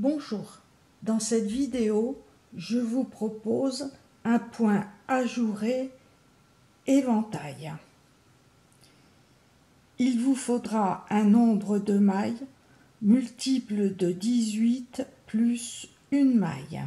Bonjour, dans cette vidéo, je vous propose un point ajouré éventail. Il vous faudra un nombre de mailles multiple de 18 plus une maille.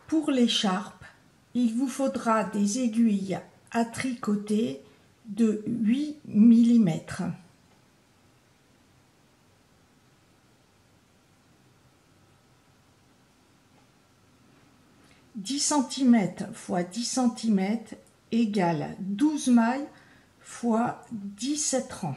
Pour l'écharpe, il vous faudra des aiguilles à tricoter de 8 mm. « 10 cm x 10 cm égale 12 mailles x 17 rangs. »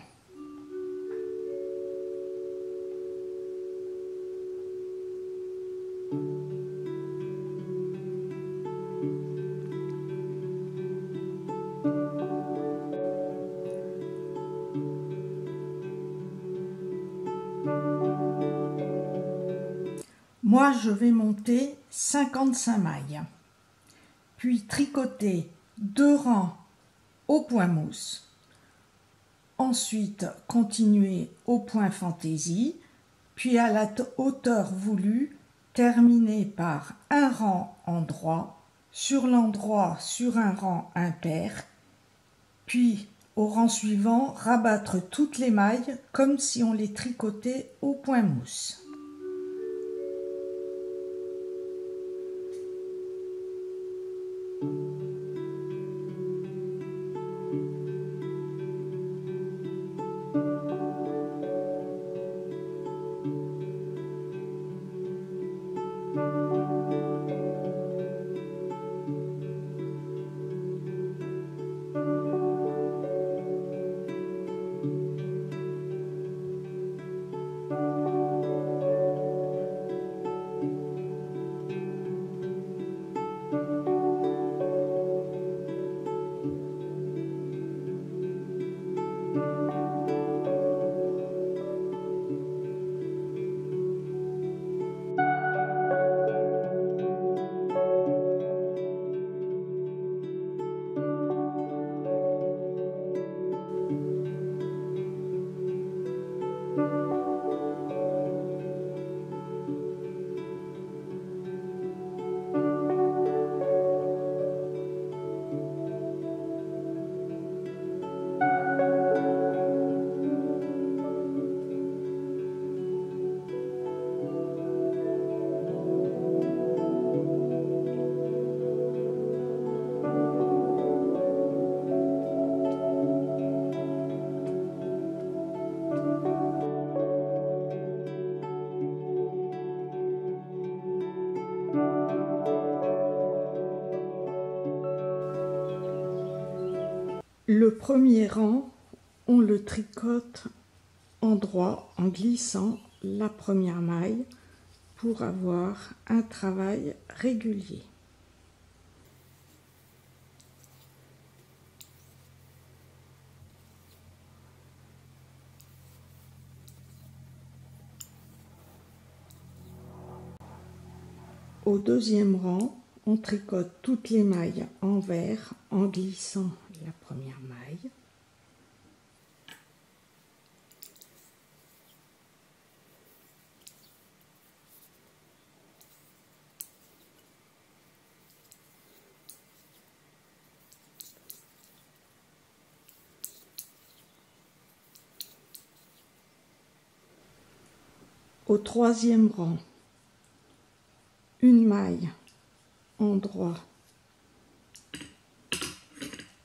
Moi, je vais monter 55 mailles, puis tricoter 2 rangs au point mousse, ensuite continuer au point fantaisie, puis à la hauteur voulue, terminer par un rang endroit, sur l'endroit sur un rang impair, puis au rang suivant, rabattre toutes les mailles comme si on les tricotait au point mousse. Le premier rang, on le tricote en droit en glissant la première maille pour avoir un travail régulier. Au deuxième rang, on tricote toutes les mailles envers en glissant la première maille. Au troisième rang, une maille en droit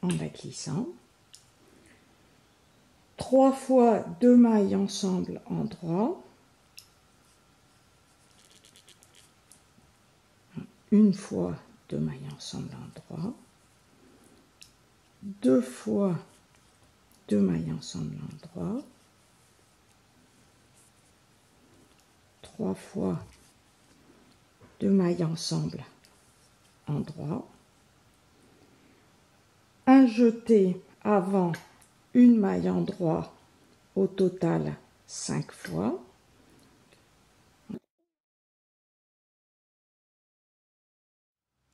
en la glissant, 3 fois 2 mailles ensemble en droit, une fois 2 mailles ensemble en droit, 2 fois 2 mailles ensemble en droit, 3 fois 2 mailles ensemble en droit, un jeté avant, une maille en droit, au total 5 fois,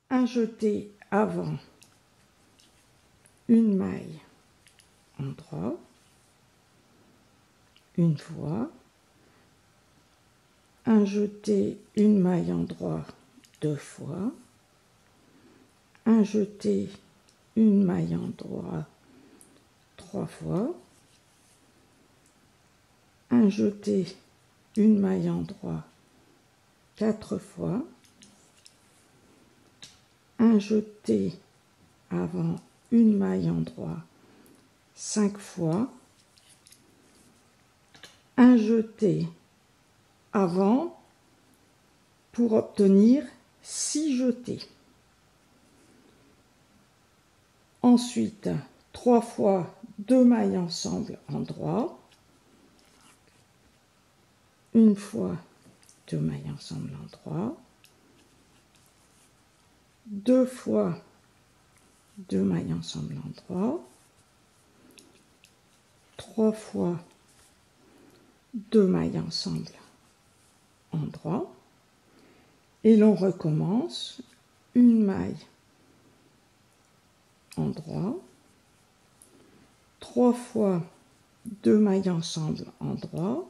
un jeté avant, une maille en droit, une fois, un jeté, une maille en droit, 2 fois, un jeté, une maille en droit, 3 fois, un jeté, une maille en droit, 4 fois, un jeté avant, une maille en droit, 5 fois, un jeté avant pour obtenir 6 jetés. Ensuite, 3 fois 2 mailles ensemble en droit, une fois 2 mailles ensemble en droit, 2 fois 2 mailles ensemble en droit, 3 fois 2 mailles ensemble en droit, et l'on recommence une maille en droit, 3 fois 2 mailles ensemble en droit,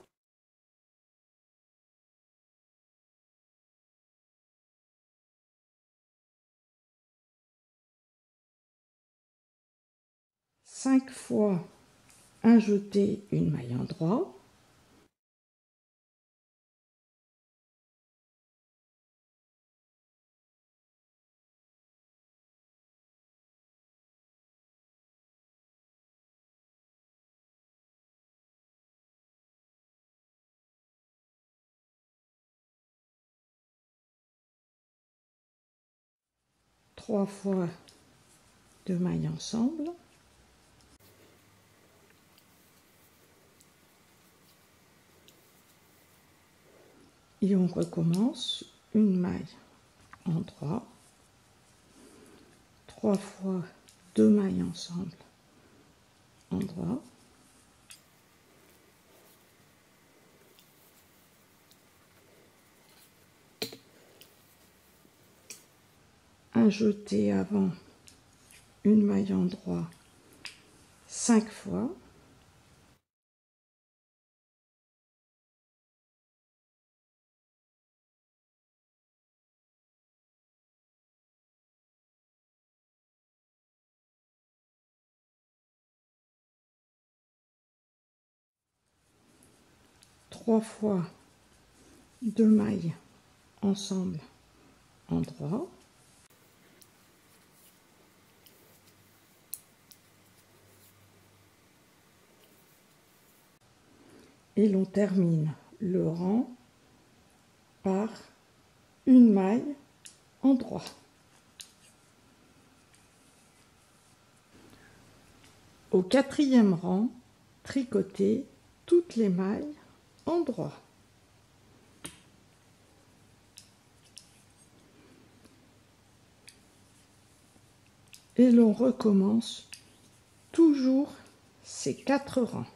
cinq fois un jeté, une maille en droit, trois fois 2 mailles ensemble, et on recommence une maille en droit, 3 fois 2 mailles ensemble en droit, un jeté avant, une maille en droit, 5 fois, trois fois 2 mailles ensemble en droit, et l'on termine le rang par une maille en droit. Au quatrième rang, tricotez toutes les mailles en droit. Et l'on recommence toujours ces 4 rangs.